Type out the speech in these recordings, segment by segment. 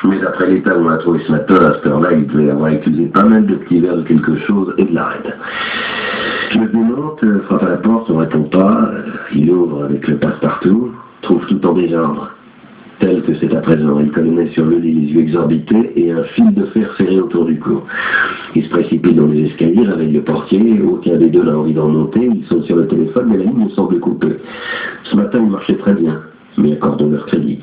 Mais après l'état où on l'a trouvé ce matin, à cette heure-là, il devait avoir accusé pas mal de petits verres de quelque chose et de la raide. Je le démonte, frappe à la porte, on ne répond pas, il ouvre avec le passe-partout, trouve tout en désordre. Tel que c'est à présent, il colonnait sur le lit, les yeux exorbités et un fil de fer serré autour du cou. Il se précipite dans les escaliers, réveille le portier, aucun des deux n'a envie d'en monter, il saute sur le téléphone, mais la ligne semble coupée. Ce matin, il marchait très bien, mais accorde leur crédit.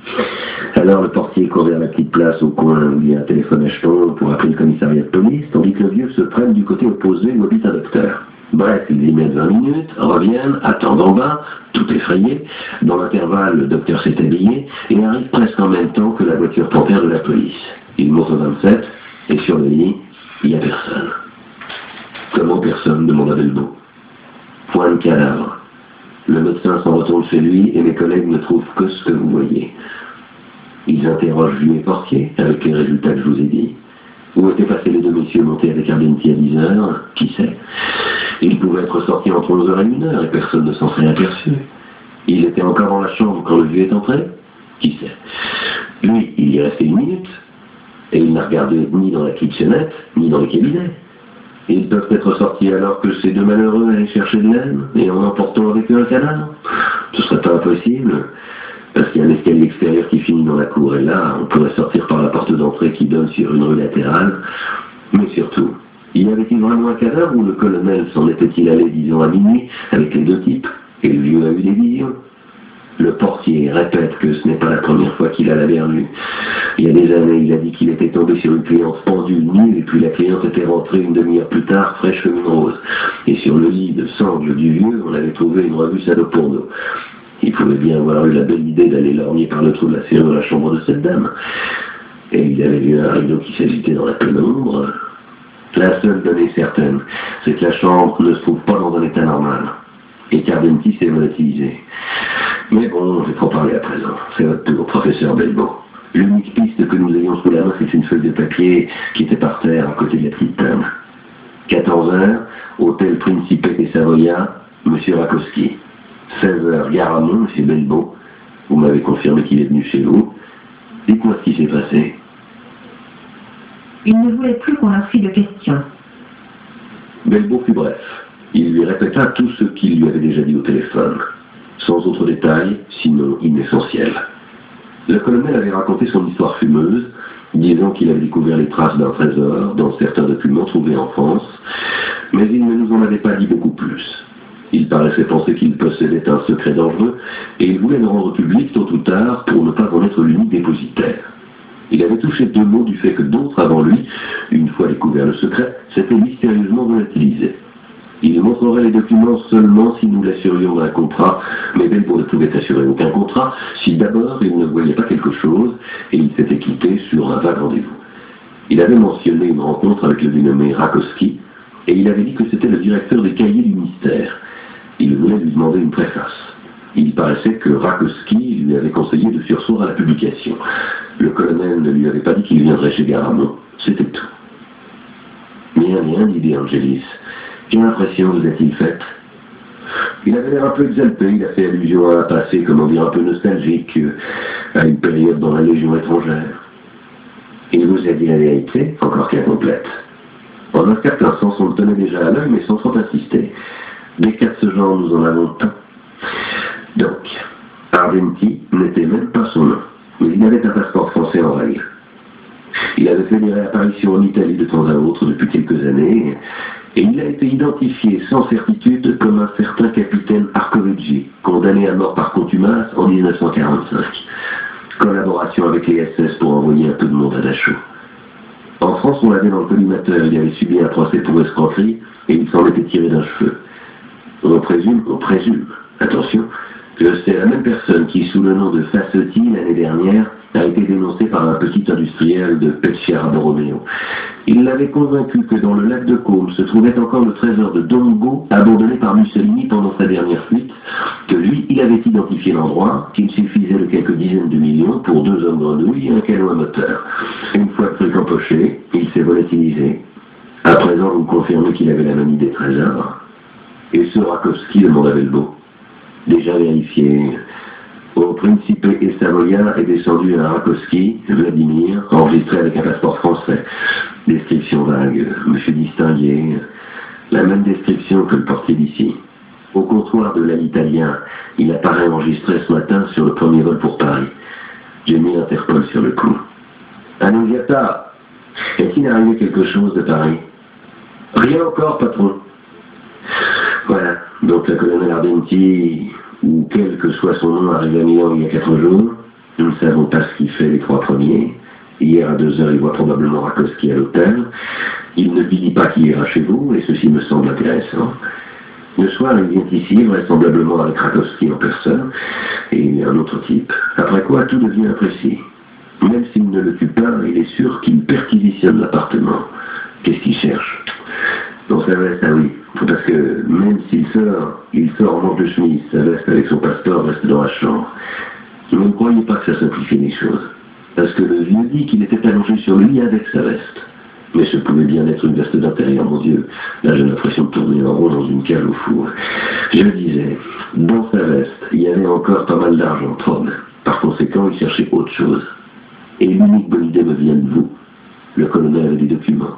Alors le portier court vers la petite place au coin où il y a un téléphone à jetons pour appeler le commissariat de police, tandis que le vieux se prenne du côté opposé où habite un docteur. Bref, ils y mettent 20 minutes, reviennent, attendent en bas, tout effrayé. Dans l'intervalle, le docteur s'est habillé et arrive presque en même temps que la voiture panthère de la police. Il monte au 27 et sur le lit, il n'y a personne. Comment personne demanda Belbeau. Point de cadavre. Le médecin s'en retourne chez lui et mes collègues ne trouvent que ce que vous voyez. Ils interrogent lui et portier avec les résultats que je vous ai dit. Où étaient passés les deux messieurs montés avec Ardenti à 10h? Qui sait? Ils pouvaient être sortis entre 11h et 1h et personne ne s'en serait aperçu. Il était encore dans la chambre quand le vieux est entré? Qui sait? Lui, il y est resté 1 minute et il n'a regardé ni dans la kitchenette, ni dans le cabinet. Ils peuvent être sortis alors que ces deux malheureux allaient chercher de l'aide et en emportant avec eux un cadavre? Ce serait pas impossible. Parce qu'il y a un escalier extérieur qui finit dans la cour, et là, on pourrait sortir par la porte d'entrée qui donne sur une rue latérale. Mais surtout, y avait-il vraiment un cadavre ou le colonel s'en était-il allé, disons, à minuit, avec les deux types, et le vieux a eu des visions? Le portier répète que ce n'est pas la première fois qu'il a la verrue. Il y a des années, il a dit qu'il était tombé sur une cliente pendue nue, et puis la cliente était rentrée une demi-heure plus tard, fraîche comme une rose. Et sur le lit de sangle du vieux, on avait trouvé une revue Saloporno. Il pouvait bien avoir eu la belle idée d'aller lorgner par le trou de la serrure dans la chambre de cette dame. Et il avait vu un rideau qui s'agitait dans la pénombre. La seule donnée certaine, c'est que la chambre ne se trouve pas dans un état normal. Et qu'Ardenti s'est volatilisé. Mais bon, j'ai trop parlé à présent. C'est votre tour, professeur Belbeau. L'unique piste que nous ayons sous la main, c'est une feuille de papier qui était par terre à côté de la petite table. 14h, hôtel Principe et Savoia, monsieur Rakowski. 16h, gare à Mont, monsieur Belbeau. Vous m'avez confirmé qu'il est venu chez vous. Dites-moi ce qui s'est passé. Il ne voulait plus qu'on leur fît de questions. Belbeau fut bref. Il lui répéta tout ce qu'il lui avait déjà dit au téléphone, sans autre détail, sinon inessentiel. Le colonel avait raconté son histoire fumeuse, disant qu'il avait découvert les traces d'un trésor dans certains documents trouvés en France, mais il ne nous en avait pas dit beaucoup plus. Il paraissait penser qu'il possédait un secret dangereux, et il voulait le rendre public tôt ou tard pour ne pas en être l'unique dépositaire. Il avait touché 2 mots du fait que d'autres avant lui, une fois découvert le secret, s'étaient mystérieusement volatilisés. Il montrerait les documents seulement si nous l'assurions d'un contrat, mais Belbeau ne pouvait assurer aucun contrat si d'abord il ne voyait pas quelque chose, et il s'était quitté sur un vague rendez-vous. Il avait mentionné une rencontre avec le dénommé Rakowski, et il avait dit que c'était le directeur des cahiers du mystère. Il voulait lui demander une préface. Il paraissait que Rakowski lui avait conseillé de surseoir à la publication. Le colonel ne lui avait pas dit qu'il viendrait chez Garamond. C'était tout. Rien, dit De Angelis. Quelle impression vous a-t-il faite? Il avait l'air un peu exalté, il a fait allusion à un passé, comment dire, un peu nostalgique, à une période dans la Légion étrangère. Il vous a dit la vérité, encore qu'incomplète. En un certain sens, on le tenait déjà à l'œil, mais sans trop insister. Des cas de ce genre, nous en avons tant. Donc, Ardenti n'était même pas son nom, mais il avait un passeport français en règle. Il avait fait des réapparitions en Italie de temps à autre depuis quelques années, et il a été identifié sans certitude comme un certain capitaine Arcoveggi, condamné à mort par contumace en 1945. Collaboration avec les SS pour envoyer un peu de monde à Dachau. En France, on l'avait dans le collimateur, il avait subi un procès pour escroquerie, et il s'en était tiré d'un cheveu. On présume, attention, que c'est la même personne qui, sous le nom de Fassotti, l'année dernière, a été dénoncé par un petit industriel de Peschiera Borromeo. Il l'avait convaincu que dans le lac de Côme se trouvait encore le trésor de Dongo, abandonné par Mussolini pendant sa dernière fuite, que lui, il avait identifié l'endroit, qu'il suffisait de quelques dizaines de millions pour 2 hommes grenouilles et un canot à moteur. Une fois le truc empoché, il s'est volatilisé. À présent, vous confirmez qu'il avait la manie des trésors. Et ce Rakowski demanda Belbeau. Déjà vérifié. Au Principe et Savoia est descendu un Rakowski, Vladimir, enregistré avec un passeport français. Description vague, monsieur distingué, la même description que le portier d'ici. Au comptoir de l'Italien, il apparaît enregistré ce matin sur le premier vol pour Paris. J'ai mis Interpol sur le coup. Annunziata, est-il arrivé quelque chose de Paris? Rien encore, patron. Voilà, donc la colonel Ardenti, ou quel que soit son nom, arrive à Milan il y a 4 jours. Nous ne savons pas ce qu'il fait les 3 premiers. Hier à 2 heures, il voit probablement Rakowski à l'hôtel. Il ne lui dit pas qu'il ira chez vous, et ceci me semble intéressant. Le soir, il vient ici, vraisemblablement avec Rakowski en personne, et un autre type. Après quoi, tout devient imprécis. Même s'il ne le tue pas, il est sûr qu'il perquisitionne l'appartement. Qu'est-ce qu'il cherche? Dans sa veste, ah oui. Parce que même s'il sort en manche de chemise, sa veste avec son passeport reste dans la chambre. Ne me croyez pas que ça simplifie les choses. Parce que le vieux dit qu'il était allongé sur le lit avec sa veste. Mais ce pouvait bien être une veste d'intérieur, mon Dieu. Là, j'ai l'impression de tourner en rond dans une cage au four. Je le disais, dans sa veste, il y avait encore pas mal d'argent, Tron. Par conséquent, il cherchait autre chose. Et l'unique bonne idée me vient de vous. Le colonel avait des documents.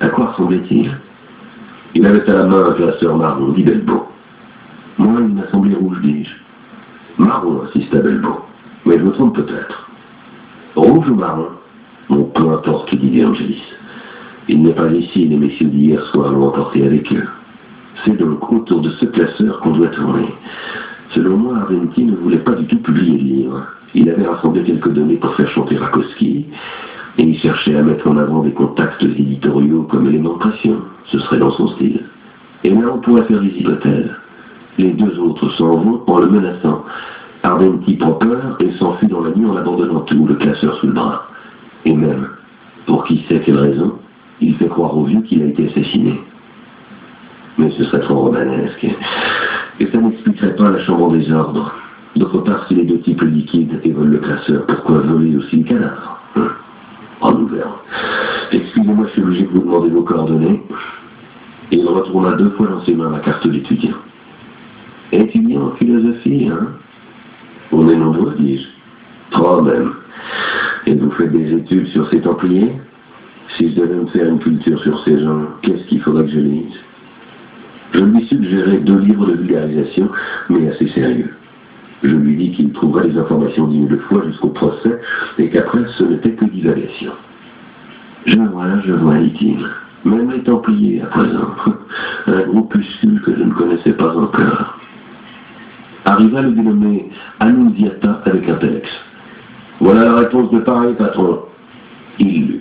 À quoi ressemblait-il? Il avait à la main un classeur marron, dit Belbeau. Moi, il m'a semblé rouge, dis-je. Marron, insista Belbeau. Mais je me trompe peut-être. Rouge ou marron? Bon, peu importe, dit De Angelis. Il n'est pas ici, les messieurs d'hier soir l'ont emporté avec eux. C'est donc autour de ce classeur qu'on doit tourner. Selon moi, Ardenti ne voulait pas du tout publier le livre. Il avait rassemblé quelques données pour faire chanter Rakowski, et il cherchait à mettre en avant des contacts éditoriaux comme élément de pression. Ce serait dans son style. Et là, on pourrait faire des hypothèses. Les 2 autres s'en vont en le menaçant. Ardenti prend peur et s'enfuit dans la nuit en abandonnant tout, le classeur sous le bras. Et même, pour qui sait quelle raison, il fait croire au vieux qu'il a été assassiné. Mais ce serait trop romanesque. Et ça n'expliquerait pas la chambre en désordre. D'autre part, si les 2 types liquides et volent le classeur, pourquoi voler aussi le cadavre? Oh, nous verrons. Excusez-moi, je suis obligé de vous demander vos coordonnées. Et il retourna 2 fois dans ses mains la carte d'étudiant. Étudiant en philosophie, hein? On est nombreux, dis-je. 3 même. Et vous faites des études sur ces Templiers? Si je devais me faire une culture sur ces gens, qu'est-ce qu'il faudrait que je lise? Je lui suggérais 2 livres de vulgarisation, mais assez sérieux. Je lui dis qu'il trouverait les informations dignes de foi jusqu'au procès, et qu'après, ce n'était que divagation. Je vois, dit-il. Même les Templiers, à présent. Un groupuscule que je ne connaissais pas encore. Arriva le dénommé Annunziata avec un texte. Voilà la réponse de Paris, patron. Il lut.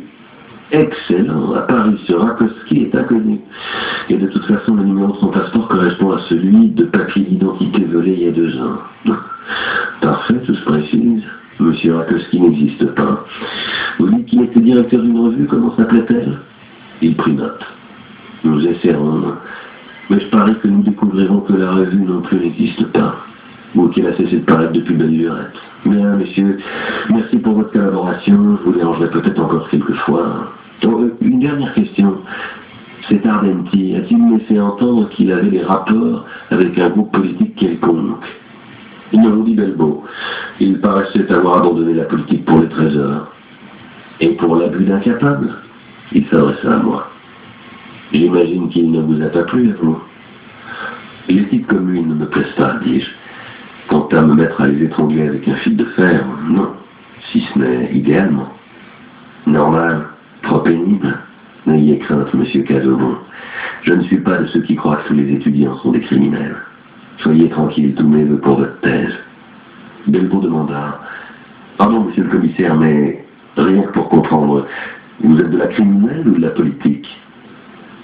Excellent, à Paris, ce Rakowski est inconnu. Et de toute façon, le numéro de son passeport correspond à celui de papier d'identité volé il y a 2 ans. Parfait, tout se précise. Monsieur Rakowski n'existe pas. Vous dites qu'il était directeur d'une revue, comment s'appelait-elle? Il prit note. Nous essaierons. Mais je parie que nous découvrirons que la revue non plus n'existe pas. Ou qu'elle a cessé de paraître depuis belle lurette. Bien, messieurs, merci pour votre collaboration. Je vous dérangerai peut-être encore quelques fois. Donc, une dernière question. Cet Ardenti a-t-il laissé entendre qu'il avait des rapports avec un groupe politique quelconque? Il me dit Belbeau. Il paraissait avoir abandonné la politique pour les trésors. Et pour l'abus d'incapable, il s'adressa à moi. J'imagine qu'il ne vous a pas plu, à vous. Les types communes ne me plaisent pas, dis-je. Quant à me mettre à les étrangler avec un fil de fer, non, si ce n'est idéalement. Normal, trop pénible. N'ayez crainte, monsieur Casaubon. Je ne suis pas de ceux qui croient que tous les étudiants sont des criminels. Soyez tranquille, tous mes vœux pour votre thèse. Belbeau demanda, pardon, monsieur le commissaire, mais rien que pour comprendre, vous êtes de la criminelle ou de la politique?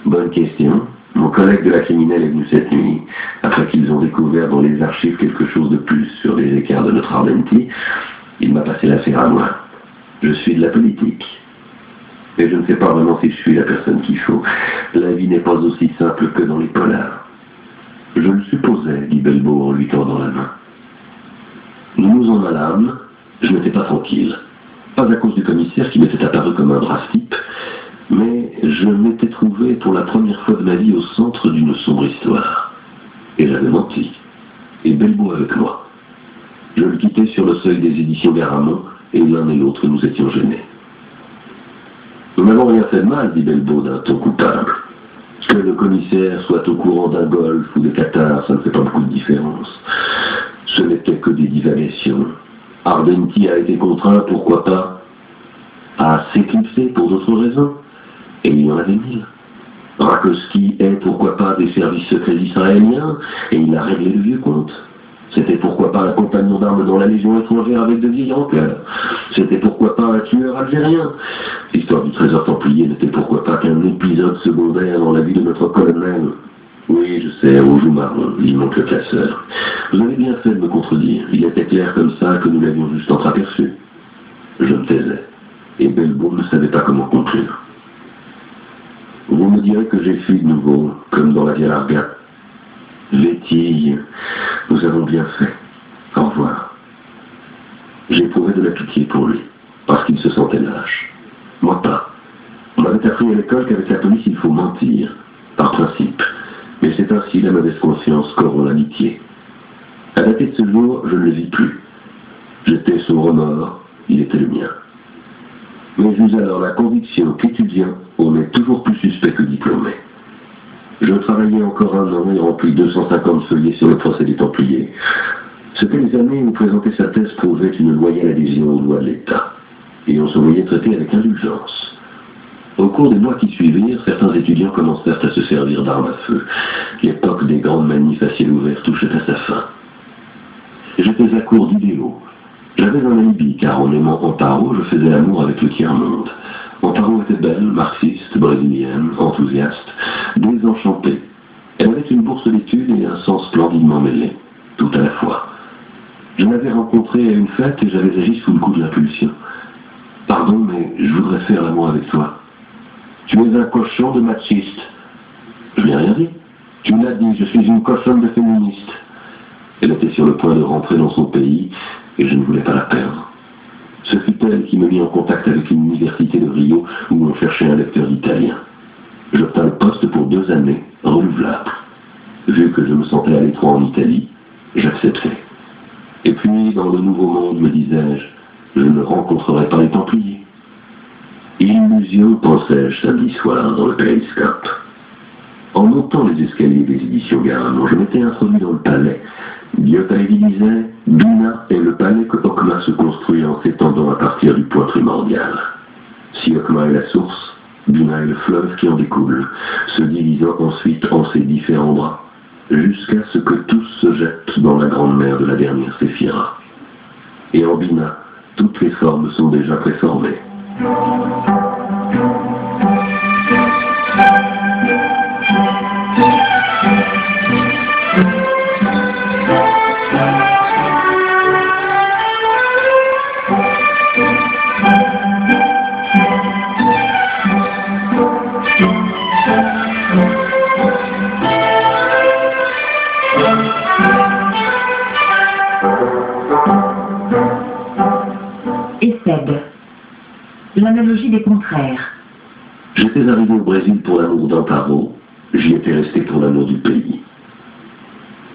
Bonne question. Mon collègue de la criminelle est venu cette nuit, après qu'ils ont découvert dans les archives quelque chose de plus sur les écarts de notre Ardenti. Il m'a passé l'affaire à moi. Je suis de la politique. Mais je ne sais pas vraiment si je suis la personne qu'il faut. La vie n'est pas aussi simple que dans les polars. Je le supposais, dit Belbeau en lui tordant la main. Nous nous en allâmes. Je n'étais pas tranquille. Pas à cause du commissaire qui m'était apparu comme un brave type, mais je m'étais trouvé pour la première fois de ma vie au centre d'une sombre histoire. Et j'avais menti. Et Belbeau avec moi. Je le quitté sur le seuil des éditions Garamond, et l'un et l'autre nous étions gênés. Nous n'avons rien fait de mal, dit Belbeau d'un ton coupable. Que le commissaire soit au courant d'un golf ou des cathares, ça ne fait pas beaucoup de différence. Ce n'était que des divagations. Ardenti a été contraint, pourquoi pas, à s'éclipser pour d'autres raisons, et il y en avait mille. Rakowski est, pourquoi pas, des services secrets israéliens, et il a réglé le vieux compte. C'était pourquoi pas un compagnon d'armes dans la Légion étrangère avec de vieilles rancœurs. C'était pourquoi pas un tueur algérien. L'histoire du trésor templier n'était pourquoi pas qu'un épisode secondaire dans la vie de notre colonel. Oui, je sais, on joue marron, dit mon classeur. Vous avez bien fait de me contredire. Il était clair comme ça que nous l'avions juste entreaperçu. Je me taisais, et Belbeau ne savait pas comment conclure. Vous me direz que j'ai fui de nouveau, comme dans la Via Larga. Vétille, nous avons bien fait. Au revoir. J'ai éprouvé de la pitié pour lui, parce qu'il se sentait lâche. Moi pas. On m'avait appris à l'école qu'avec la police il faut mentir, par principe. Mais c'est ainsi la mauvaise conscience corrompt l'amitié. À dater de ce jour, je ne le vis plus. J'étais son remords, il était le mien. Mais j'eus alors la conviction qu'étudiant, on est toujours plus suspect que diplômé. Je travaillais encore un an et remplis 250 feuillets sur le procès des Templiers. C'était les années où présenter sa thèse prouvait une loyale adhésion aux lois de l'État. Et on se voyait traiter avec indulgence. Au cours des mois qui suivirent, certains étudiants commencèrent à se servir d'armes à feu. L'époque des grandes manifs à ciel ouvert touchait à sa fin. J'étais à court d'idéaux. J'avais un alibi, car en aimant Amparo, je faisais l'amour avec le tiers-monde. Amparo était belle, marxiste, brésilienne, enthousiaste, désenchantée. Elle avait une bourse d'études et un sens splendidement mêlé, tout à la fois. Je l'avais rencontrée à une fête et j'avais agi sous le coup de l'impulsion. Pardon, mais je voudrais faire l'amour avec toi. Tu es un cochon de machiste. Je n'ai rien dit. Tu me l'as dit, je suis une cochonne de féministe. Elle était sur le point de rentrer dans son pays et je ne voulais pas la perdre. Ce fut elle qui me mit en contact avec une université de Rio où on cherchait un lecteur italien. J'obtins le poste pour 2 années, renouvelable. Vu que je me sentais à l'étroit en Italie, j'acceptais. Et puis, dans le Nouveau Monde, me disais-je, je ne rencontrerai pas les Templiers. Illusion, pensais-je samedi soir dans le périscope. En montant les escaliers des éditions Garamond, je m'étais introduit dans le palais. Diotallevi disait, Bina est le palais que Okma se construit en s'étendant à partir du point primordial. Si Okma est la source, Bina est le fleuve qui en découle, se divisant ensuite en ses différents bras, jusqu'à ce que tous se jettent dans la grande mer de la dernière Séphira. Et en Bina, toutes les formes sont déjà préformées. L'analogie des contraires. J'étais arrivé au Brésil pour l'amour d'Amparo, j'y étais resté pour l'amour du pays.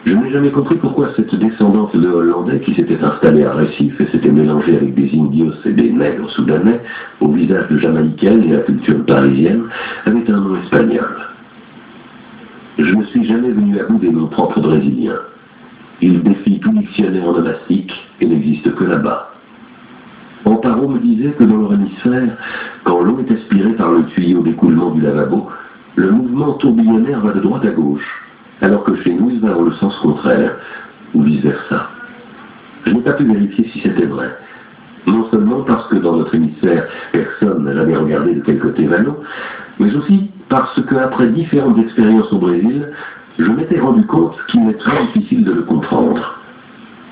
Je n'ai jamais compris pourquoi cette descendante de Hollandais qui s'était installée à Recife et s'était mélangée avec des indios et des nègres soudanais, au visage de jamaïcaine et à culture parisienne, avait un nom espagnol. Je ne suis jamais venu à bout des noms propres brésiliens. Ils défient tout dictionnaire onomastique et n'existent que là-bas. Amparo me disait que dans leur hémisphère, quand l'eau est aspirée par le tuyau d'écoulement du lavabo, le mouvement tourbillonnaire va de droite à gauche, alors que chez nous il va dans le sens contraire, ou vice-versa. Je n'ai pas pu vérifier si c'était vrai. Non seulement parce que dans notre hémisphère, personne n'a jamais regardé de quel côté va l'eau, mais aussi parce qu'après différentes expériences au Brésil, je m'étais rendu compte qu'il est très difficile de le comprendre.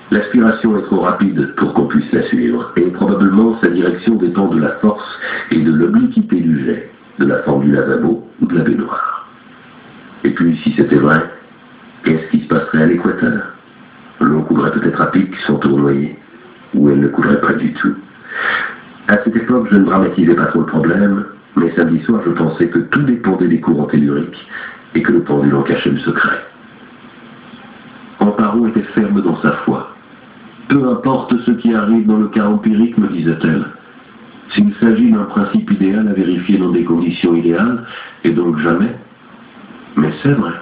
L'aspiration est trop rapide pour qu'on puisse la suivre, et probablement sa direction dépend de la force et de l'obliquité du jet, de la forme du lavabo ou de la baignoire. Et puis, si c'était vrai, qu'est-ce qui se passerait à l'équateur? L'eau coulerait peut-être à pic sans tournoyer, ou elle ne coulerait pas du tout. À cette époque, je ne dramatisais pas trop le problème, mais samedi soir, je pensais que tout dépendait des courants telluriques et que le pendule en cachait le secret. Amparo était ferme dans sa foi. Peu importe ce qui arrive dans le cas empirique, me disait-elle. S'il s'agit d'un principe idéal à vérifier dans des conditions idéales, et donc jamais. Mais c'est vrai.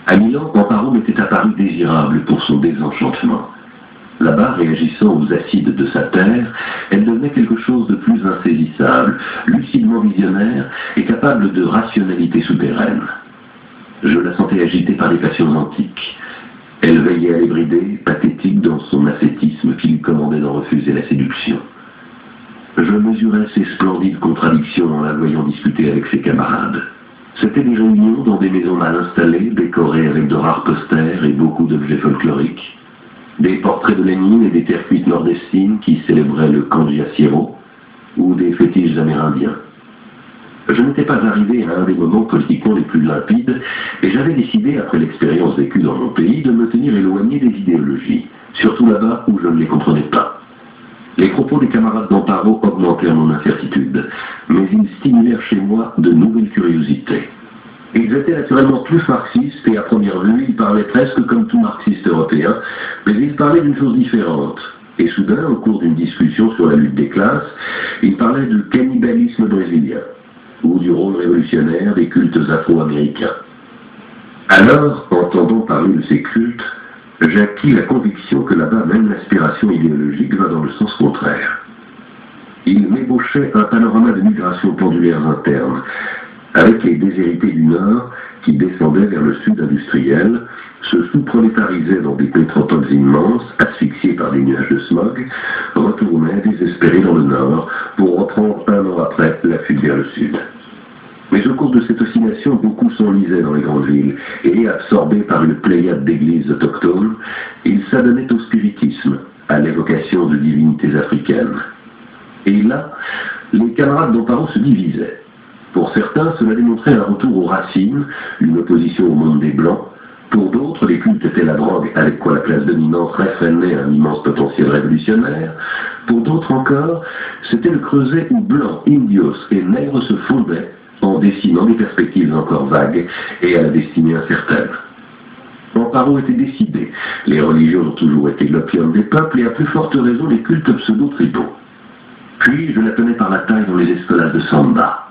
À Milan, Amparo m'était apparu désirable pour son désenchantement. Là-bas, réagissant aux acides de sa terre, elle devenait quelque chose de plus insaisissable, lucidement visionnaire et capable de rationalité souterraine. Je la sentais agitée par des passions antiques. Elle veillait à les brider, pathétique dans son ascétisme qui lui commandait d'en refuser la séduction. Je mesurais ses splendides contradictions en la voyant discuter avec ses camarades. C'étaient des réunions dans des maisons mal installées, décorées avec de rares posters et beaucoup d'objets folkloriques. Des portraits de Lénine et des terres cuites nordestines qui célébraient le Cangiaciero, ou des fétiches amérindiens. Je n'étais pas arrivé à un des moments politiquement les plus limpides, et j'avais décidé, après l'expérience vécue dans mon pays, de me tenir éloigné des idéologies, surtout là-bas où je ne les comprenais pas. Les propos des camarades d'Amparo augmentèrent mon incertitude, mais ils stimulèrent chez moi de nouvelles curiosités. Ils étaient naturellement plus marxistes et à première vue, ils parlaient presque comme tout marxiste européen, mais ils parlaient d'une chose différente. Et soudain, au cours d'une discussion sur la lutte des classes, ils parlaient du cannibalisme brésilien, ou du rôle révolutionnaire des cultes afro-américains. Alors, entendant parler de ces cultes, j'acquis la conviction que là-bas, même l'aspiration idéologique va dans le sens contraire. Il m'ébauchait un panorama de migrations pendulaires internes, avec les déshérités du Nord qui descendaient vers le sud industriel, se sous-prolétarisaient dans des métropoles immenses, asphyxiés par des nuages de smog, retournaient désespérés dans le Nord pour reprendre un an après la fuite vers le sud. Mais au cours de cette oscillation, beaucoup s'enlisaient dans les grandes villes, et absorbés par une pléiade d'églises autochtones, ils s'adonnaient au spiritisme, à l'évocation de divinités africaines. Et là, les camarades d'Amparo se divisaient. Pour certains, cela démontrait un retour aux racines, une opposition au monde des Blancs. Pour d'autres, les cultes étaient la drogue avec quoi la classe dominante réfrénait un immense potentiel révolutionnaire. Pour d'autres encore, c'était le creuset où Blancs, Indios et Nègres se fondaient en dessinant des perspectives encore vagues et à la destinée incertaine. Amparo était décidé. Les religions ont toujours été l'opium des peuples et à plus forte raison les cultes pseudo-tribaux. Puis je la tenais par la taille dans les escalades de samba.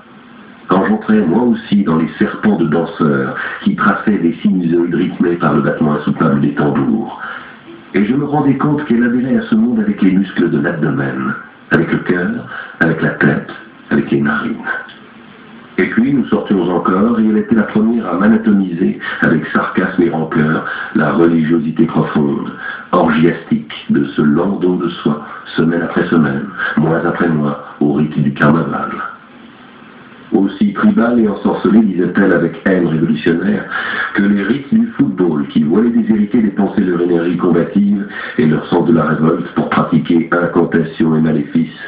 Quand j'entrais moi aussi dans les serpents de danseurs qui traçaient des sinusoïdes rythmés par le battement insoutenable des tambours. Et je me rendais compte qu'elle adhérait à ce monde avec les muscles de l'abdomen, avec le cœur, avec la tête, avec les narines. Et puis nous sortions encore et elle était la première à m'anatomiser avec sarcasme et rancœur la religiosité profonde, orgiastique de ce lent don de soi, semaine après semaine, mois après mois, au rite du carnaval. Aussi tribale et ensorcelée, disait-elle avec haine révolutionnaire, que les rites du football qui voyaient déshériter dépenser leur énergie combative et leur sens de la révolte pour pratiquer incantations et maléfices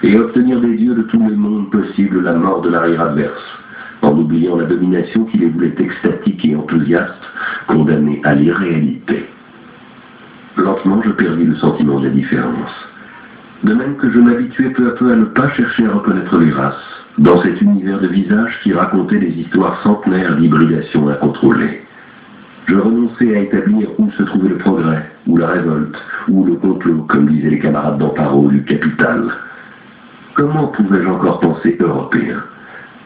et obtenir des dieux de tous les mondes possibles la mort de l'arrière adverse, en oubliant la domination qui les voulait extatiques et enthousiastes, condamnés à l'irréalité. Lentement, je perdis le sentiment de la différence. De même que je m'habituais peu à peu à ne pas chercher à reconnaître les races, dans cet univers de visages qui racontait des histoires centenaires d'hybridation incontrôlée. Je renonçais à établir où se trouvait le progrès, ou la révolte, ou le complot, comme disaient les camarades d'Amparo du Capital. Comment pouvais-je encore penser européen,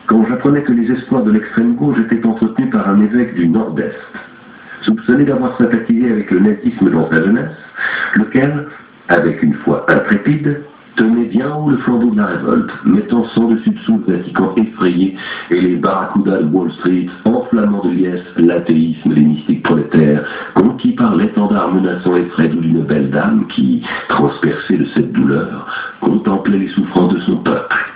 quand j'apprenais que les espoirs de l'extrême gauche étaient entretenus par un évêque du Nord-Est, soupçonné d'avoir sympathisé avec le nazisme dans sa jeunesse, lequel, avec une foi intrépide, tenait bien haut le flambeau de la révolte, mettant sans dessus-dessous le Vatican effrayé et les barracudas de Wall Street, enflammant de liesse l'athéisme des mystiques prolétaires, conquis par l'étendard menaçant effraie d'une belle dame qui, transpercée de cette douleur, contemplait les souffrances de son peuple.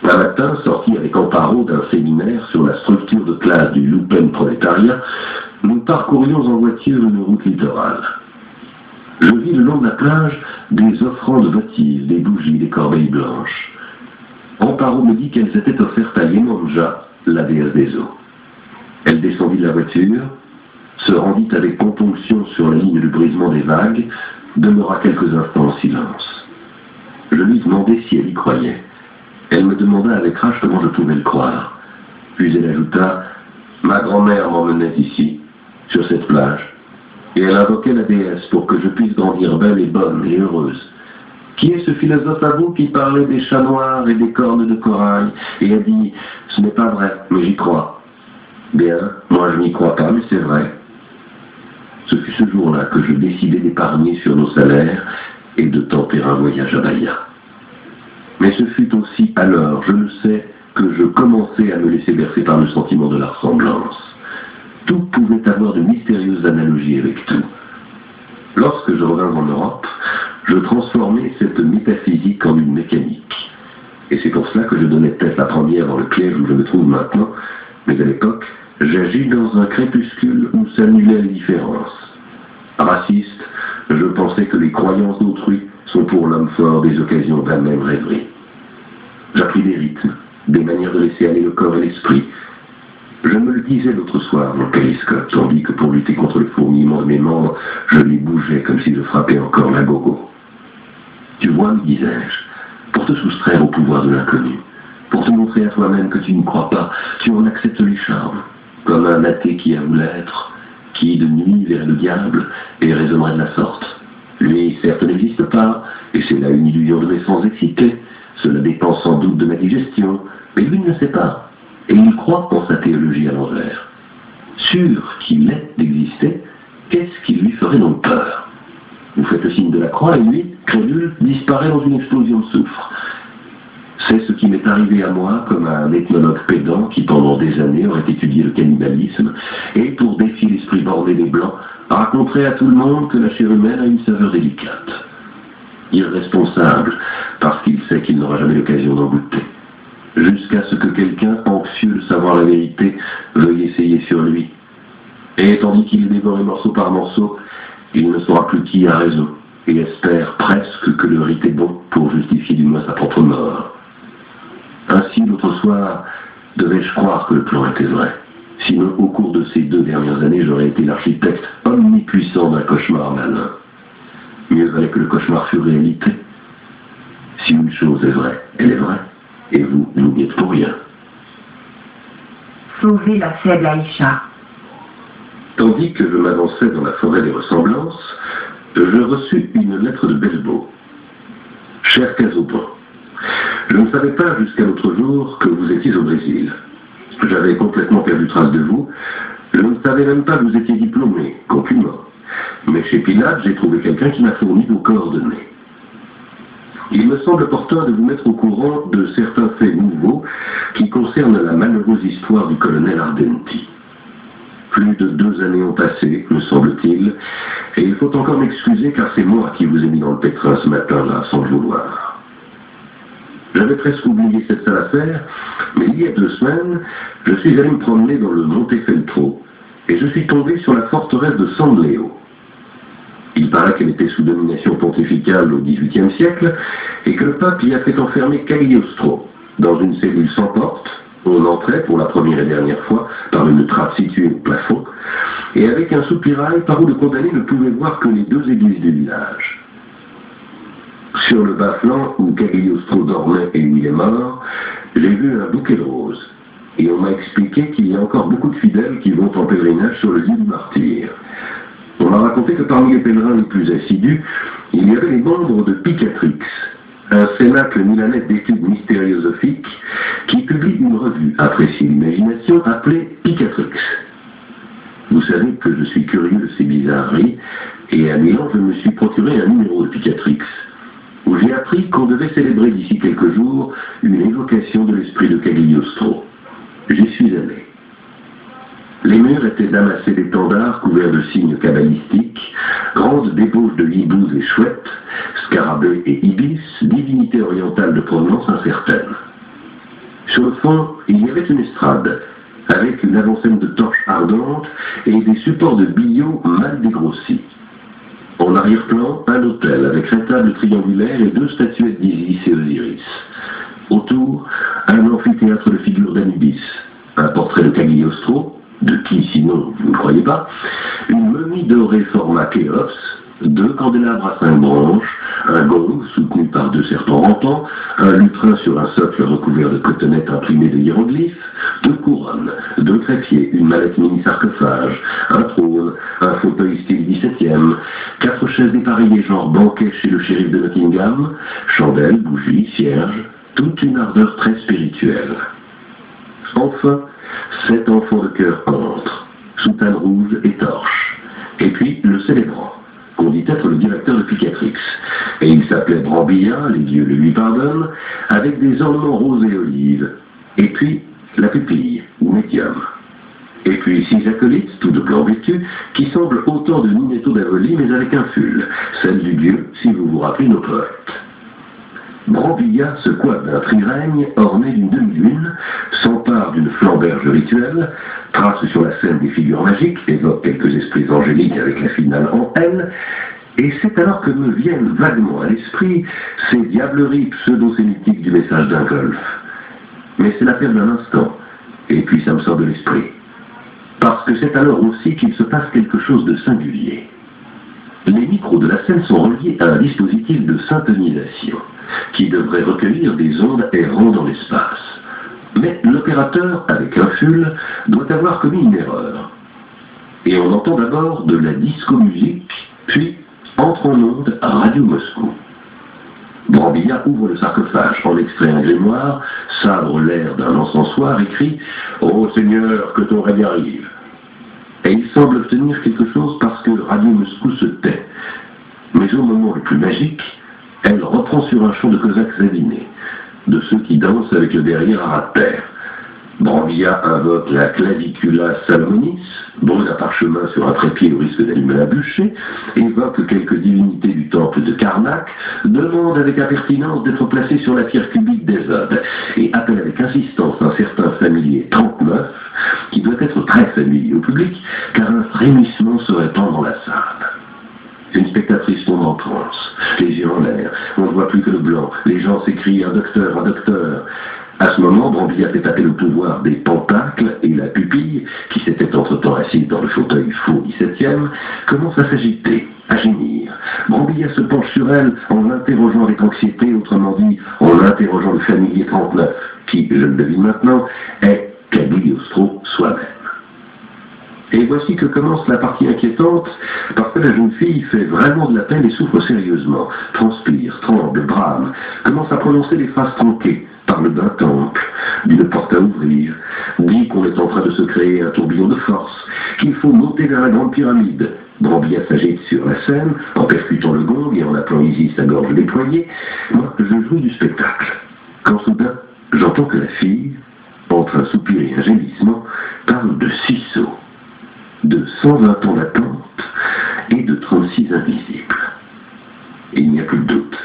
Un matin, sorti avec Amparo d'un séminaire sur la structure de classe du Lumpenprolétariat, nous parcourions en voiture une route littorale. Je vis le long de la plage des offrandes votives, des bougies, des corbeilles blanches. Amparo me dit qu'elles étaient offertes à Yemanja, la déesse des eaux. Elle descendit de la voiture, se rendit avec componction sur la ligne du brisement des vagues, demeura quelques instants en silence. Je lui demandai si elle y croyait. Elle me demanda avec rage comment je pouvais le croire. Puis elle ajouta « Ma grand-mère m'emmenait ici, sur cette plage. Et elle invoquait la déesse pour que je puisse grandir dire belle et bonne et heureuse. Qui est ce philosophe à vous qui parlait des chats noirs et des cornes de corail et a dit « Ce n'est pas vrai, mais j'y crois ». Bien, moi je n'y crois pas, mais c'est vrai. Ce fut ce jour-là que je décidai d'épargner sur nos salaires et de tenter un voyage à Bahia. Mais ce fut aussi alors, je le sais, que je commençai à me laisser bercer par le sentiment de la ressemblance. Tout pouvait avoir de mystérieuses analogies avec tout. Lorsque je revins en Europe, je transformai cette métaphysique en une mécanique. Et c'est pour cela que je donnais peut-être la première dans le piège où je me trouve maintenant, mais à l'époque, j'agis dans un crépuscule où s'annulaient les différences. Raciste, je pensais que les croyances d'autrui sont pour l'homme fort des occasions d'un même rêverie. J'appris des rythmes, des manières de laisser aller le corps et l'esprit. Je me le disais l'autre soir, mon périscope, tandis que pour lutter contre le fourmillement de mes membres, je les bougeais comme si je frappais encore la gogo. Tu vois, me disais-je, pour te soustraire au pouvoir de l'inconnu, pour te montrer à toi-même que tu ne crois pas, tu en acceptes les charmes, comme un athée qui avoue l'être, qui de nuit verrait le diable et raisonnerait de la sorte. Lui, certes, n'existe pas, et c'est là une illusion de mes sens excités, cela dépend sans doute de ma digestion, mais lui ne sait pas, et il croit en sa théologie à l'envers. Sûr qu'il est d'exister, qu'est-ce qui lui ferait donc peur? Vous faites le signe de la croix et lui, crédule, disparaît dans une explosion de soufre. C'est ce qui m'est arrivé à moi comme à un ethnologue pédant qui pendant des années aurait étudié le cannibalisme et pour défier l'esprit borné des Blancs, raconterait à tout le monde que la chair humaine a une saveur délicate. Irresponsable, parce qu'il sait qu'il n'aura jamais l'occasion d'en goûter. Jusqu'à ce que quelqu'un, anxieux de savoir la vérité, veuille essayer sur lui. Et tandis qu'il est dévoré morceau par morceau, il ne saura plus qui a raison, et espère presque que le rite est bon pour justifier du moins sa propre mort. Ainsi, l'autre soir, devais-je croire que le plan était vrai. Sinon, au cours de ces 2 dernières années, j'aurais été l'architecte omnipuissant d'un cauchemar malin. Mieux valait que le cauchemar fût réalité. Si une chose est vraie, elle est vraie, et vous n'y êtes pour rien. Sauver la faible Aïcha. Tandis que je m'avançais dans la forêt des ressemblances, je reçus une lettre de Belbo. Cher Casaubon, je ne savais pas jusqu'à l'autre jour que vous étiez au Brésil. J'avais complètement perdu trace de vous. Je ne savais même pas que vous étiez diplômé, compliment. Mais chez Pilate, j'ai trouvé quelqu'un qui m'a fourni vos coordonnées. Il me semble opportun de vous mettre au courant de certains faits nouveaux qui concernent la malheureuse histoire du colonel Ardenti. Plus de 2 années ont passé, me semble-t-il, et il faut encore m'excuser car c'est moi qui vous ai mis dans le pétrin ce matin-là, sans le vouloir. J'avais presque oublié cette sale affaire, mais il y a 2 semaines, je suis allé me promener dans le Montefeltro, et je suis tombé sur la forteresse de San Leo. Il paraît qu'elle était sous domination pontificale au XVIIIe siècle, et que le pape y a fait enfermer Cagliostro, dans une cellule sans porte. On entrait pour la première et dernière fois par une trappe située au plafond, et avec un soupirail par où le condamné ne pouvait voir que les 2 églises du village. Sur le bas-flanc où Cagliostro dormait et où il est mort, j'ai vu un bouquet de roses, et on m'a expliqué qu'il y a encore beaucoup de fidèles qui vont en pèlerinage sur le lieu du martyr. On m'a raconté que parmi les pèlerins les plus assidus, il y avait les membres de Picatrix, un cénacle milanais d'études mystériosophiques qui publie une revue appréciée l'imagination appelée Picatrix. Vous savez que je suis curieux de ces bizarreries, et à Milan, je me suis procuré un numéro de Picatrix, où j'ai appris qu'on devait célébrer d'ici quelques jours une évocation de l'esprit de Cagliostro. J'y suis allé. Les murs étaient amassés d'étendards couverts de signes cabalistiques, grandes débauches de hiboux et chouettes, scarabées et ibis, divinités orientales de provenance incertaine. Sur le fond, il y avait une estrade, avec une avant-scène de torches ardentes et des supports de billots mal dégrossis. En arrière-plan, un autel avec rétable triangulaire et 2 statuettes d'Isis et Osiris. Autour, un amphithéâtre de figures d'Anubis, un portrait de Cagliostro, de qui sinon vous ne croyez pas, une momie dorée format Khéops, 2 candélabres à 5 branches, un gong soutenu par 2 serpents rampants, un lutrin sur un socle recouvert de cotonnettes imprimées de hiéroglyphes, 2 couronnes, 2 trépieds, une mallette mini-sarcophage, un trône, un fauteuil style 17e, 4 chaises dépareillées genre banquet chez le shérif de Nottingham, chandelles, bougies, cierges, toute une ardeur très spirituelle. Enfin, 7 enfants de cœur entrent, soutane rouge et torche, et puis le célébrant, qu'on dit être le directeur de Picatrix, et il s'appelait Brambilla, les dieux le lui pardonnent, avec des ornements roses et olives, et puis la pupille, ou médium. Et puis 6 acolytes, tous de blanc vêtus, qui semblent autant de Ninetto d'Avoli, mais avec un ful, celle du dieu, si vous vous rappelez nos poètes. Brambilla se coiffe d'un trirègne orné d'une demi-lune, s'empare d'une flamberge rituelle, trace sur la scène des figures magiques, évoque quelques esprits angéliques avec la finale en L, et c'est alors que me viennent vaguement à l'esprit ces diableries pseudo-sémitiques du message d'un golf. Mais c'est l'affaire d'un instant, et puis ça me sort de l'esprit. Parce que c'est alors aussi qu'il se passe quelque chose de singulier. Les micros de la scène sont reliés à un dispositif de syntonisation qui devrait recueillir des ondes errant dans l'espace. Mais l'opérateur, avec un ful, doit avoir commis une erreur. Et on entend d'abord de la disco-musique, puis entre en onde à Radio Moscou. Brambilla ouvre le sarcophage, en extrait un grimoire, sabre l'air d'un encensoir et crie « Ô Seigneur, que ton règne arrive !» Et il semble obtenir quelque chose parce que Radio Moscou se tait. Mais au moment le plus magique, elle reprend sur un chant de cosaques avinés, de ceux qui dansent avec le derrière à ras de terre. Brambilla invoque la clavicula salomonis, brûle un parchemin sur un trépied au risque d'allumer la bûcher, évoque quelques divinités du temple de Karnak, demande avec impertinence d'être placé sur la pierre cubique d'Ésode, et appelle avec insistance un certain familier 39, qui doit être très familier au public, car un frémissement se répand dans la salle. Une spectatrice tombe en transe, les yeux en l'air, on ne voit plus que le blanc, les gens s'écrient « Un docteur, un docteur !» À ce moment, Brambilla fait taper le pouvoir des pentacles et la pupille, qui s'était entre-temps assise dans le fauteuil faux 17e, commence à s'agiter, à gémir. Brambilla se penche sur elle en l'interrogeant avec anxiété, autrement dit, en interrogeant le familier 39, qui, je le devine maintenant, est Cagliostro soi-même. Et voici que commence la partie inquiétante, parce que la jeune fille fait vraiment de la peine et souffre sérieusement, transpire, tremble, brame, commence à prononcer des phrases tronquées, parle d'un temple, d'une porte à ouvrir, dit qu'on est en train de se créer un tourbillon de force, qu'il faut monter vers la grande pyramide. Brambilla s'agite sur la scène, en percutant le gong et en appelant Isis sa gorge déployée. Moi, je jouis du spectacle. Quand soudain, j'entends que la fille, entre un soupir et un gémissement, parle de 6 sauts, de 120 ans d'attente et de 36 invisibles. Et il n'y a plus de doute,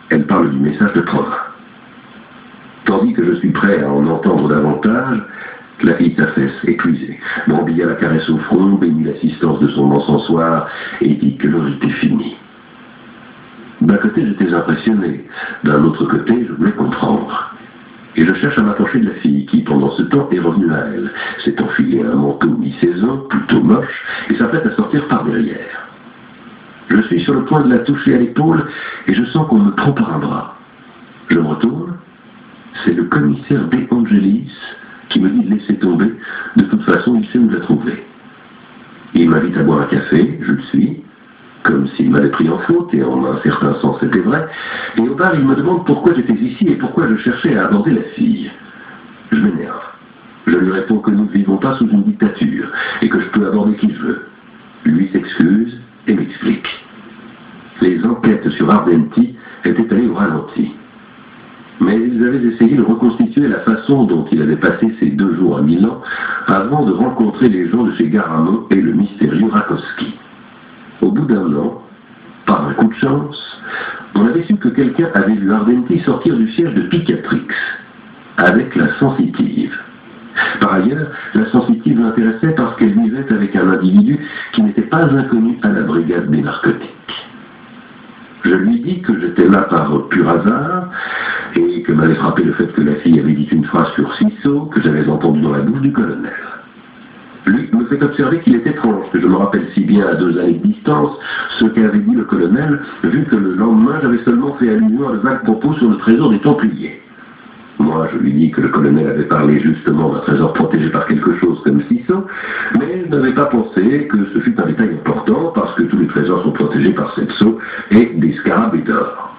elle parle du message de Provins. Tandis que je suis prêt à en entendre davantage, la fille s'affaisse, épuisée. Brambilla la caresse au front, bénit l'assistance de son encensoir et dit que le rite est fini. D'un côté, j'étais impressionné. D'un autre côté, je voulais comprendre. Et je cherche à m'approcher de la fille qui, pendant ce temps, est revenue à elle. S'est enfilée un manteau mi-saison, plutôt moche, et s'apprête à sortir par derrière. Je suis sur le point de la toucher à l'épaule et je sens qu'on me prend par un bras. Je me retourne. C'est le commissaire De Angelis qui me dit de laisser tomber. De toute façon, il sait où la trouver. Il m'invite à boire un café, je le suis, comme s'il m'avait pris en faute, et en un certain sens c'était vrai. Et au bar, il me demande pourquoi j'étais ici et pourquoi je cherchais à aborder la fille. Je m'énerve. Je lui réponds que nous ne vivons pas sous une dictature, et que je peux aborder qui je veux. Lui s'excuse et m'explique. Les enquêtes sur Ardenti étaient allées au ralenti. Mais ils avaient essayé de reconstituer la façon dont il avait passé ces 2 jours à Milan avant de rencontrer les gens de chez Garamond et le mystérieux Rakowski. Au bout d'un an, par un coup de chance, on avait su que quelqu'un avait vu Ardenti sortir du siège de Picatrix avec la sensitive. Par ailleurs, la sensitive l'intéressait parce qu'elle vivait avec un individu qui n'était pas inconnu à la brigade des narcotiques. Je lui dis que j'étais là par pur hasard et que m'avait frappé le fait que la fille avait dit une phrase sur Cisso que j'avais entendue dans la bouche du colonel. Lui me fait observer qu'il est étrange que je me rappelle si bien à 2 années de distance ce qu'avait dit le colonel, vu que le lendemain j'avais seulement fait allusion à de vagues propos sur le trésor des Templiers. Moi, je lui dis que le colonel avait parlé justement d'un trésor protégé par quelque chose comme Ciseaux, mais je n'avais pas pensé que ce fût un détail important parce que tous les trésors sont protégés par cette sceau et des scarabées d'or.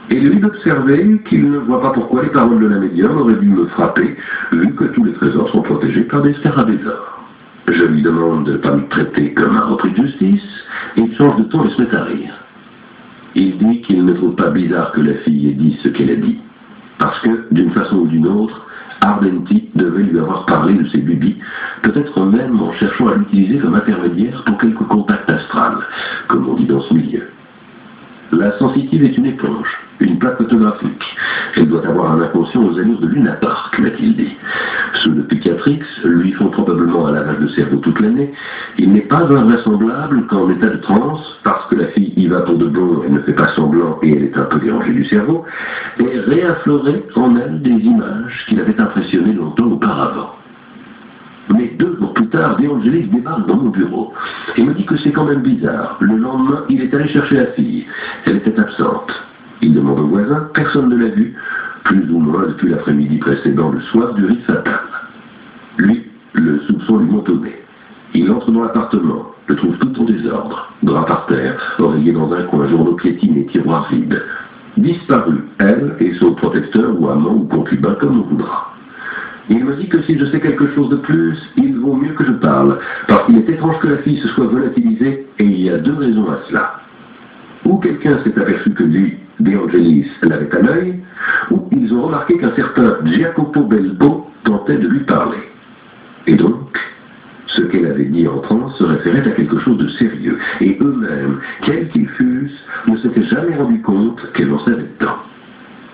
Et lui d'observer qu'il ne voit pas pourquoi les paroles de la médium auraient dû me frapper, vu que tous les trésors sont protégés par des scarabées d'or. Je lui demande de ne pas me traiter comme un repris de justice, et il change de ton et se met à rire. Il dit qu'il ne trouve pas bizarre que la fille ait dit ce qu'elle a dit. Parce que, d'une façon ou d'une autre, Ardenti devait lui avoir parlé de ses lubies, peut-être même en cherchant à l'utiliser comme intermédiaire pour quelques contacts astrales, comme on dit dans ce milieu. La sensitive est une éponge, une plaque photographique. Elle doit avoir un inconscient aux allures de Luna Park, m'a-t-il dit. Ceux de Picatrix lui font probablement un lavage de cerveau toute l'année. Il n'est pas invraisemblable qu'en état de transe, parce que la fille y va pour de bon, elle ne fait pas semblant et elle est un peu dérangée du cerveau, ait réaffleuré en elle des images qui l'avaient impressionné longtemps auparavant. Mais 2 jours plus tard, De Angelis débarque dans mon bureau et me dit que c'est quand même bizarre. Le lendemain, il est allé chercher la fille. Elle était absente. Il demande au voisin, personne ne l'a vue, plus ou moins depuis l'après-midi précédent, le soir du rite fatal. Lui, le soupçon lui monte au nez. Il entre dans l'appartement, le trouve tout en désordre, drap par terre, oreiller dans un coin, journaux piétinés, tiroirs vides. Disparu, elle et son protecteur ou amant ou concubin comme on voudra. Il me dit que si je sais quelque chose de plus, il vaut mieux que je parle, parce qu'il est étrange que la fille se soit volatilisée, et il y a 2 raisons à cela. Ou quelqu'un s'est aperçu que lui, De Angelis, l'avait à l'œil, ou ils ont remarqué qu'un certain Jacopo Belbo tentait de lui parler. Et donc, ce qu'elle avait dit en transe se référait à quelque chose de sérieux, et eux-mêmes, quels qu'ils fussent, ne s'étaient jamais rendus compte qu'elle en savait tant.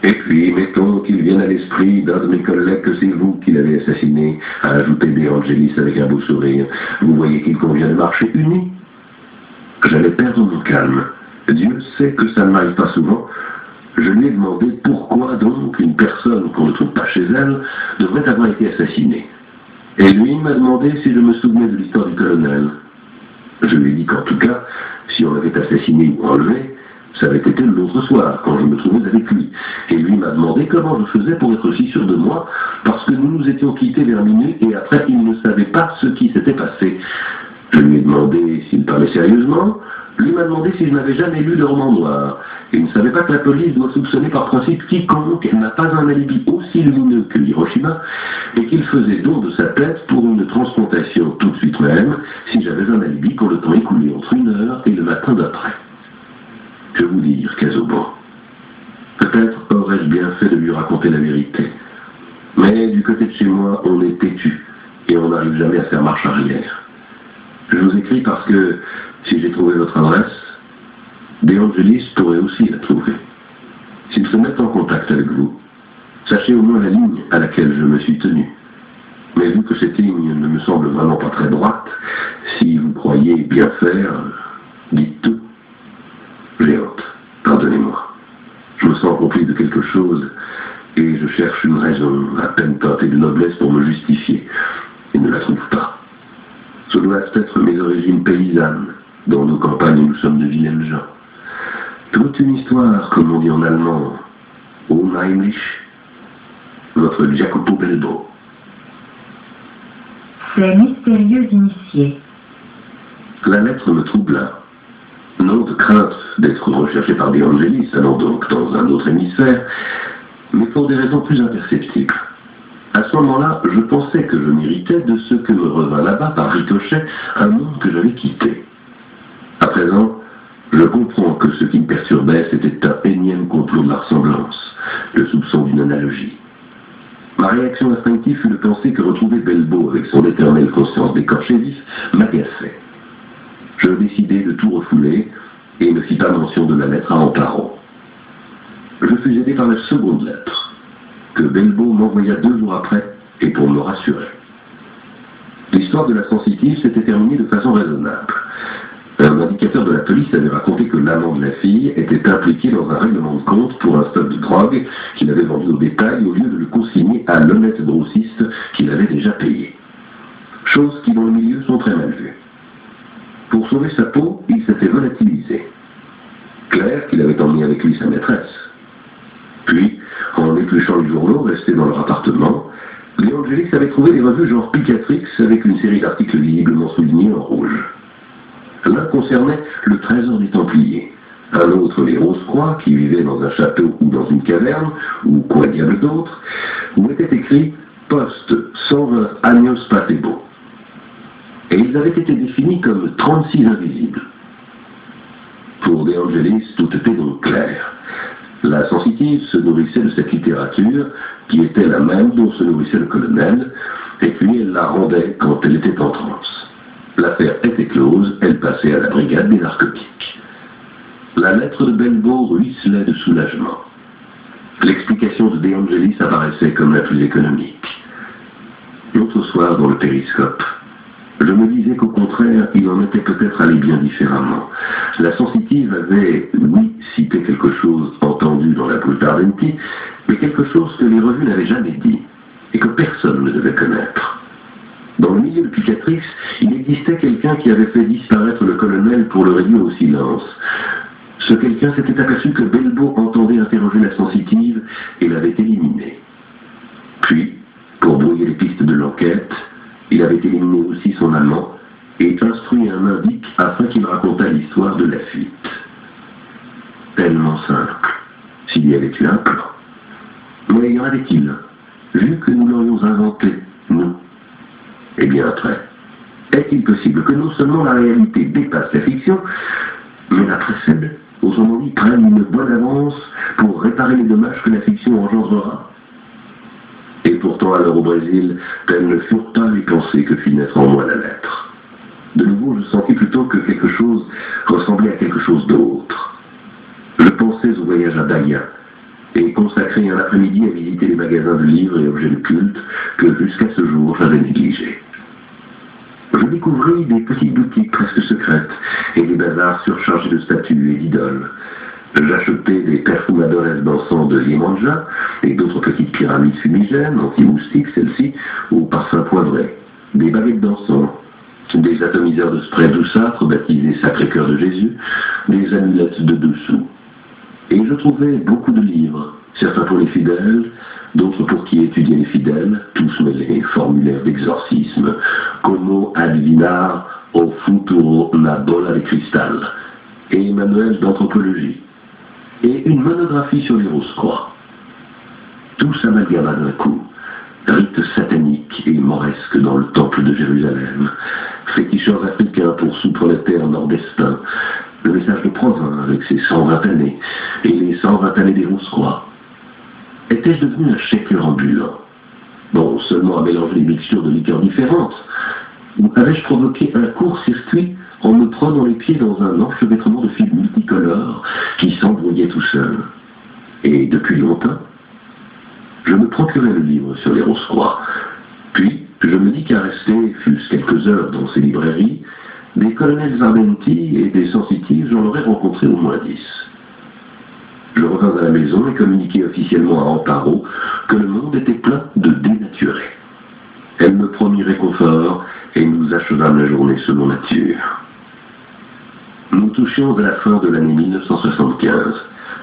Et puis, mettons qu'il vienne à l'esprit d'un de mes collègues que c'est vous qui l'avez assassiné, a ajouté De Angelis avec un beau sourire. Vous voyez qu'il convient de marcher unis. J'allais perdre mon calme. Dieu sait que ça ne m'arrive pas souvent. Je lui ai demandé pourquoi donc une personne qu'on ne trouve pas chez elle devrait avoir été assassinée. Et lui m'a demandé si je me souvenais de l'histoire du colonel. Je lui ai dit qu'en tout cas, si on l'avait assassiné ou enlevé, ça avait été l'autre soir, quand je me trouvais avec lui. Et lui m'a demandé comment je faisais pour être si sûr de moi, parce que nous nous étions quittés vers minuit, et après il ne savait pas ce qui s'était passé. Je lui ai demandé s'il parlait sérieusement. Lui m'a demandé si je n'avais jamais lu de roman noir. Il ne savait pas que la police doit soupçonner par principe quiconque n'a pas un alibi aussi lumineux que Hiroshima, et qu'il faisait don de sa tête pour une transplantation tout de suite même, si j'avais un alibi pour le temps écoulé entre 1 heure et le matin d'après. Que vous dire, Casaubon? Peut-être aurais-je bien fait de lui raconter la vérité. Mais du côté de chez moi, on est têtu, et on n'arrive jamais à faire marche arrière. Je vous écris parce que, si j'ai trouvé votre adresse, De Angelis pourrait aussi la trouver. S'ils se mettent en contact avec vous, sachez au moins la ligne à laquelle je me suis tenu. Mais vu que cette ligne ne me semble vraiment pas très droite, si vous croyez bien faire, dites tout. J'ai honte, pardonnez-moi. Je me sens rempli de quelque chose, et je cherche une raison, à peine teintée de noblesse pour me justifier, et ne la trouve pas. Ce doivent être mes origines paysannes. Dans nos campagnes, nous sommes de vilaines gens. Toute une histoire, comme on dit en allemand, unheimlich, votre Jacopo Belbo. Ces mystérieux initiés. La lettre me troubla. Non de crainte d'être recherché par De Angelis, allant donc dans un autre hémisphère, mais pour des raisons plus imperceptibles. À ce moment-là, je pensais que je m'irritais de ce que me revint là-bas par ricochet un monde que j'avais quitté. À présent, je comprends que ce qui me perturbait, c'était un énième complot de la ressemblance, le soupçon d'une analogie. Ma réaction instinctive fut de penser que retrouver Belbo avec son éternelle conscience d'écorché vif m'agaçait. Je décidai de tout refouler et ne fis pas mention de la lettre à Amparo. Je fus aidé par la seconde lettre, que Belbo m'envoya 2 jours après, et pour me rassurer. L'histoire de la sensitive s'était terminée de façon raisonnable. Un indicateur de la police avait raconté que l'amant de la fille était impliqué dans un règlement de compte pour un stock de drogue qu'il avait vendu au détail au lieu de le consigner à l'honnête grossiste qu'il avait déjà payé. choses qui dans le milieu sont très mal vues. Pour sauver sa peau, il s'était volatilisé. Claire, qu'il avait emmené avec lui sa maîtresse. Puis, en épluchant les journaux restés dans leur appartement, De Angelis avait trouvé des revues genre Picatrix avec une série d'articles visiblement soulignés en rouge. L'un concernait le trésor des Templiers, un autre les Rose-Croix qui vivaient dans un château ou dans une caverne, ou quoi diable d'autre, où était écrit « Poste 120 Años Patebo ». Et ils avaient été définis comme 36 invisibles. Pour De Angelis, tout était donc clair. La sensitive se nourrissait de cette littérature, qui était la même dont se nourrissait le colonel, et puis elle la rendait quand elle était en transe. L'affaire était close, elle passait à la brigade des narcotiques. La lettre de Belbo ruisselait de soulagement. L'explication de De Angelis apparaissait comme la plus économique. L'autre soir, dans le périscope, je me disais qu'au contraire, il en était peut-être allé bien différemment. La sensitive avait, oui, cité quelque chose entendu dans la Bruta Ardenti, mais quelque chose que les revues n'avaient jamais dit, et que personne ne devait connaître. Dans le milieu de Picatrix, il existait quelqu'un qui avait fait disparaître le colonel pour le réduire au silence. Ce quelqu'un s'était aperçu que Belbo entendait interroger la sensitive et l'avait éliminé. Puis, pour brouiller les pistes de l'enquête, il avait éliminé aussi son amant et instruit un indique afin qu'il racontât l'histoire de la fuite. Tellement simple, s'il y avait eu un plan. Mais y en avait-il, vu que nous l'aurions inventé, nous? Eh bien, après, est-il possible que non seulement la réalité dépasse la fiction, mais la précède, autrement dit, prenne une bonne avance pour réparer les dommages que la fiction engendrera? Et pourtant, alors au Brésil, telles ne furent pas les pensées que fit naître en moi la lettre. De nouveau, je sentis plutôt que quelque chose ressemblait à quelque chose d'autre. Je pensais au voyage à Bahia et consacrai un après-midi à visiter les magasins de livres et objets de culte que jusqu'à ce jour j'avais négligés. Je découvris des petites boutiques presque secrètes et des bazars surchargés de statues et d'idoles. J'achetais des perfumadores d'encens de Liemanja et d'autres petites pyramides fumigènes, anti-moustiques celles-ci, aux parfums poivrés, des baguettes d'encens, des atomiseurs de spray douceâtre baptisés Sacré-Cœur de Jésus, des amulettes de dessous. Et je trouvais beaucoup de livres, certains pour les fidèles, d'autres pour qui étudiaient les fidèles, tous mêlés, formulaires d'exorcisme, como adivinar o futuro na bola de cristal, et manuels d'anthropologie, et une monographie sur les Rose-Croix. Tout s'amalgama d'un coup, rites sataniques et mauresques dans le temple de Jérusalem, féticheurs africains pour sous-prolétaires nord-estins, le message de Provins avec ses 120 années, et les 120 années des Rose-Croix. Étais-je devenu un shaker ambulant? Bon, seulement à mélanger les mixtures de liqueurs différentes, ou avais-je provoqué un court-circuit en me prenant les pieds dans un enchevêtrement de fils multicolores qui s'embrouillait tout seul? Et depuis longtemps, je me procurais le livre sur les Rose-Croix, puis je me dis qu'à rester, fût-ce quelques heures dans ces librairies, des colonels Ardenti et des sensitives, j'en aurais rencontré au moins 10. Je revins à la maison et communiquai officiellement à Amparo que le monde était plein de dénaturés. Elle me promit réconfort et nous achevâmes la journée selon nature. Nous touchions à la fin de l'année 1975.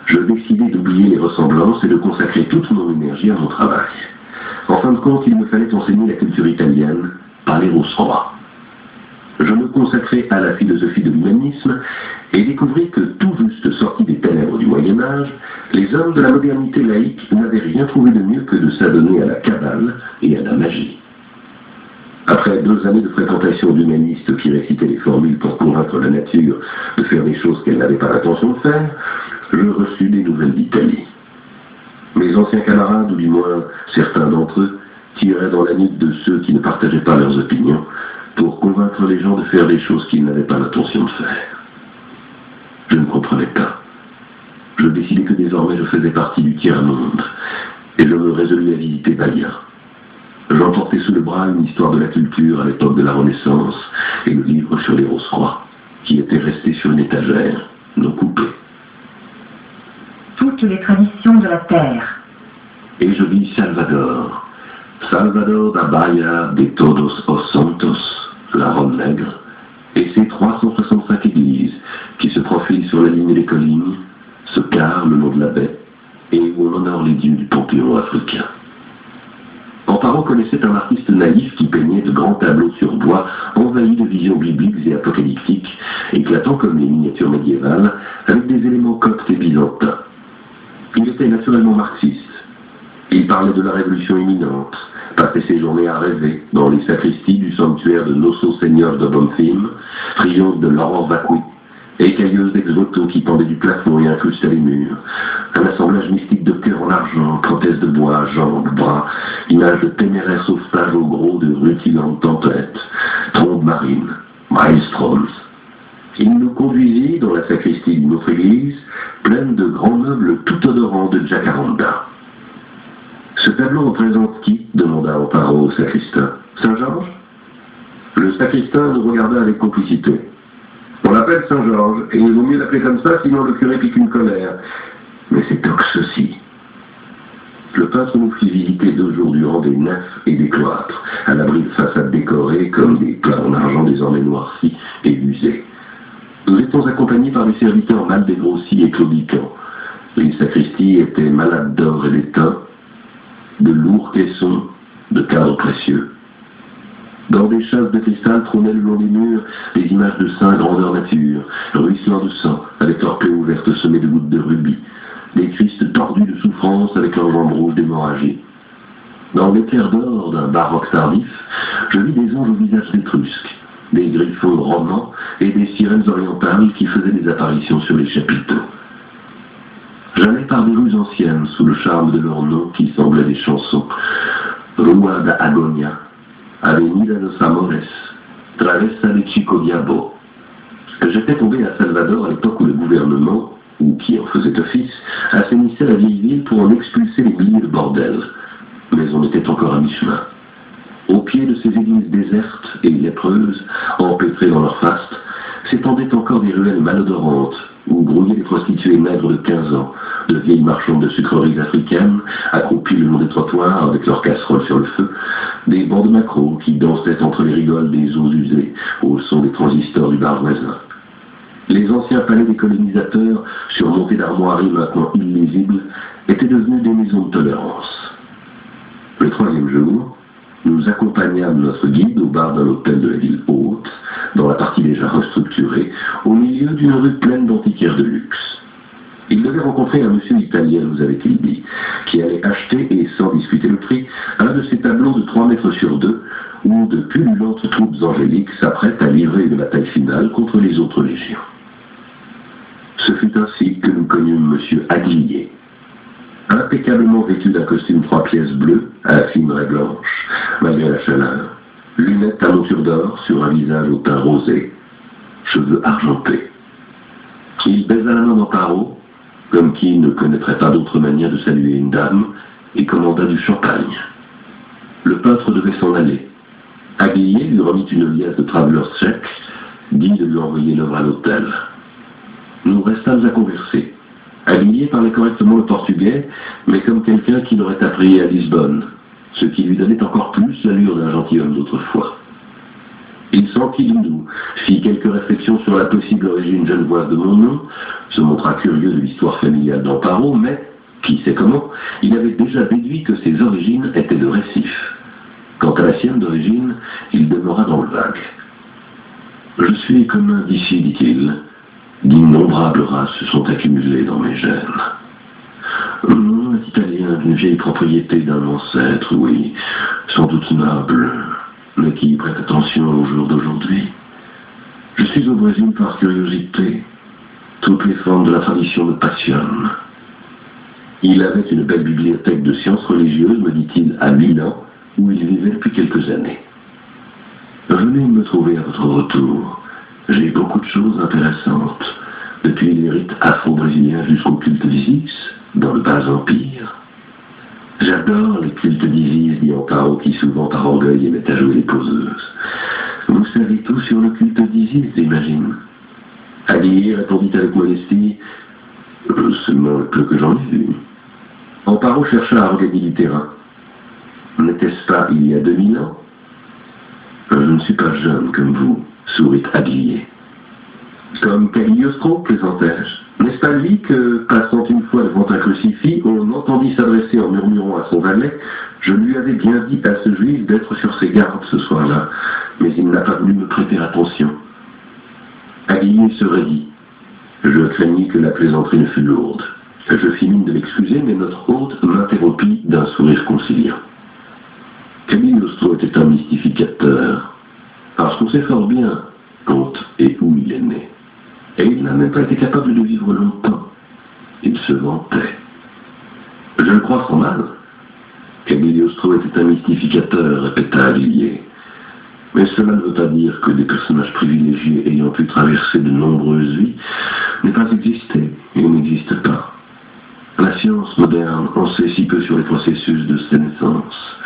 Je décidai d'oublier les ressemblances et de consacrer toute mon énergie à mon travail. En fin de compte, il me fallait enseigner la culture italienne par les Rose-Croix. Je me consacrai à la philosophie de l'humanisme et découvris que tout juste sortis des ténèbres du Moyen-Âge, les hommes de la modernité laïque n'avaient rien trouvé de mieux que de s'adonner à la cabale et à la magie. Après 2 années de fréquentation d'humanistes qui récitaient les formules pour convaincre la nature de faire des choses qu'elle n'avait pas l'intention de faire, je reçus des nouvelles d'Italie. Mes anciens camarades, ou du moins certains d'entre eux, tiraient dans la nuque de ceux qui ne partageaient pas leurs opinions pour convaincre les gens de faire des choses qu'ils n'avaient pas l'intention de faire. Je ne comprenais pas. Je décidai que désormais je faisais partie du tiers-monde, et je me résolus à visiter Bahia. J'emportais sous le bras une histoire de la culture à l'époque de la Renaissance et le livre sur les Rose-Croix, qui était resté sur une étagère, non coupé. Toutes les traditions de la terre. Et je vis Salvador, Salvador da Bahia de Todos os Santos, la Rome Nègre, et ses 365 églises qui se profilent sur la ligne des collines, se carrent le long de la baie, et où on honore les dieux du panthéon africain. Amparo connaissait un artiste naïf qui peignait de grands tableaux sur bois envahis de visions bibliques et apocalyptiques, éclatant comme les miniatures médiévales, avec des éléments coptes et byzantins. Il était naturellement marxiste. Il parlait de la révolution imminente, passait ses journées à rêver dans les sacristies du sanctuaire de Nosso Senhor de Bonfim, triomphe de Laurent Vacui, écailleuse d'ex-voto qui pendait du plafond et incrustait les murs, un assemblage mystique de cœurs en argent, prothèses de bois, jambes, bras, images de téméraires sauvetages au gros de rutilantes tempêtes, trombes marines, maelstroms. Il nous conduisit dans la sacristie d'une autre église, pleine de grands meubles tout odorants de jacaranda. Ce tableau représente qui demanda Amparo au sacristain. Saint-Georges? Le sacristain nous regarda avec complicité. On l'appelle Saint-Georges, et il vaut mieux l'appeler comme ça, sinon le curé pique une colère. Mais c'est donc ceci. Le peintre nous fit visiter 2 jours durant des nefs et des cloîtres, à l'abri de façades décorées comme des plats en argent désormais noircis et usés. Nous étions accompagnés par des serviteurs mal dégrossis et claudiquants. Les sacristies étaient malades d'or et d'étain, de lourds caissons, de cadres précieux. Dans des chasses de cristal trônaient le long des murs des images de saints grandeur nature, ruisselant de sang, avec leurs queues ouvertes semées de gouttes de rubis, des Christ tordus de souffrance avec leurs jambes rouges d'hémorragie. Dans l'éclair d'or d'un baroque tardif, je vis des anges au visage étrusque, des griffons romans et des sirènes orientales qui faisaient des apparitions sur les chapiteaux. J'allais par des rues anciennes sous le charme de leurs noms qui semblaient des chansons. Rua da Agonia, Avenida dos Amores, Travessa de Chico Diabo. J'étais tombé à Salvador à l'époque où le gouvernement, ou qui en faisait office, assainissait la vieille ville pour en expulser les milliers de bordels. Mais on était encore à mi-chemin. Au pied de ces églises désertes et lépreuses, empêtrées dans leur faste, s'étendaient encore des ruelles malodorantes, où grouillaient des prostituées maigres de 15 ans, de vieilles marchandes de sucreries africaines, accroupies le long des trottoirs avec leurs casseroles sur le feu, des bancs de maquereaux qui dansaient entre les rigoles des eaux usées, au son des transistors du bar voisin. Les anciens palais des colonisateurs, surmontés d'armoiries maintenant illisibles, étaient devenus des maisons de tolérance. Le 3e jour, nous accompagnâmes notre guide au bar d'un hôtel de la ville haute, dans la partie déjà restructurée, au milieu d'une rue pleine d'antiquaires de luxe. Il devait rencontrer un monsieur italien, nous avait-il dit, qui allait acheter, et sans discuter le prix, un de ces tableaux de 3 mètres sur 2, où de pullulantes troupes angéliques s'apprêtent à livrer une bataille finale contre les autres légions. Ce fut ainsi que nous connûmes monsieur Aguillier, impeccablement vêtu d'un costume 3 pièces bleu à la fine raie blanche, malgré la chaleur, lunettes à monture d'or sur un visage au teint rosé, cheveux argentés. Il baisa la main d'Amparo, comme qui ne connaîtrait pas d'autre manière de saluer une dame, et commanda du champagne. Le peintre devait s'en aller. Aguillier lui remit une liasse de travelers chèques, dit de lui envoyer l'œuvre à l'hôtel. Nous restâmes à converser. Aguillier parlait correctement le portugais, mais comme quelqu'un qui l'aurait appris à Lisbonne, ce qui lui donnait encore plus l'allure d'un gentilhomme d'autrefois. Il s'enquit de nous, fit quelques réflexions sur la possible origine genevoise de mon nom, se montra curieux de l'histoire familiale d'Amparo, mais, qui sait comment, il avait déjà déduit que ses origines étaient de Récif. Quant à la sienne d'origine, il demeura dans le vague. Je suis commun d'ici, dit-il. D'innombrables races se sont accumulées dans mes gènes. Un Italien d'une vieille propriété d'un ancêtre, oui, sans doute noble, mais qui prête attention au jour d'aujourd'hui. Je suis au Brésil par curiosité. Toutes les formes de la tradition me passionnent. Il avait une belle bibliothèque de sciences religieuses, me dit-il, à Milan, où il vivait depuis quelques années. Venez me trouver à votre retour. J'ai beaucoup de choses intéressantes, depuis les rites afro-brésiliens jusqu'au culte d'Isis, dans le Bas-Empire. J'adore les cultes d'Isis, dit Amparo, qui souvent par orgueil aimait à jouer les poseuses. Vous savez tout sur le culte d'Isis, j'imagine. Aguillier répondit avec modestie, seulement le peu que j'en ai vu. Amparo chercha à regagner du terrain. N'était-ce pas il y a 2000 ans? Je ne suis pas jeune comme vous, sourit Aglier. Comme Cagliostro, plaisantai-je. N'est-ce pas lui que, passant une fois devant un crucifix, on entendit s'adresser en murmurant à son valet: je lui avais bien dit à ce juif d'être sur ses gardes ce soir-là, mais il n'a pas voulu me prêter attention. Aglier se raidit. Je craignis que la plaisanterie ne fût lourde. Je fis mine de l'excuser, mais notre hôte m'interrompit d'un sourire conciliant. Cagliostro était un mystificateur, parce qu'on sait fort bien quand et où il est né. Et il n'a même pas été capable de vivre longtemps. Il se vantait. Je le crois sans mal. Cagliostro était un mystificateur, répéta Aglier. Mais cela ne veut pas dire que des personnages privilégiés ayant pu traverser de nombreuses vies n'aient pas existé et n'existent pas. La science moderne en sait si peu sur les processus de sénescence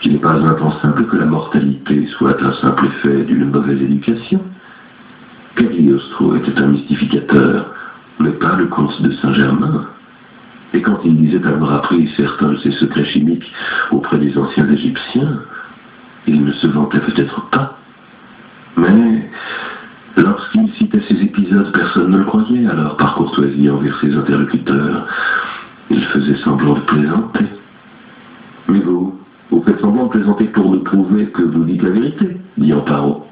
qu'il n'est pas impensable que la mortalité soit un simple effet d'une mauvaise éducation. Cagliostro était un mystificateur, mais pas le comte de Saint-Germain. Et quand il disait avoir appris certains de ses secrets chimiques auprès des anciens Égyptiens, il ne se vantait peut-être pas. Mais lorsqu'il citait ces épisodes, personne ne le croyait, alors par courtoisie envers ses interlocuteurs, il faisait semblant de plaisanter. Mais vous faites semblant de plaisanter pour nous prouver que vous dites la vérité, dit Amparo.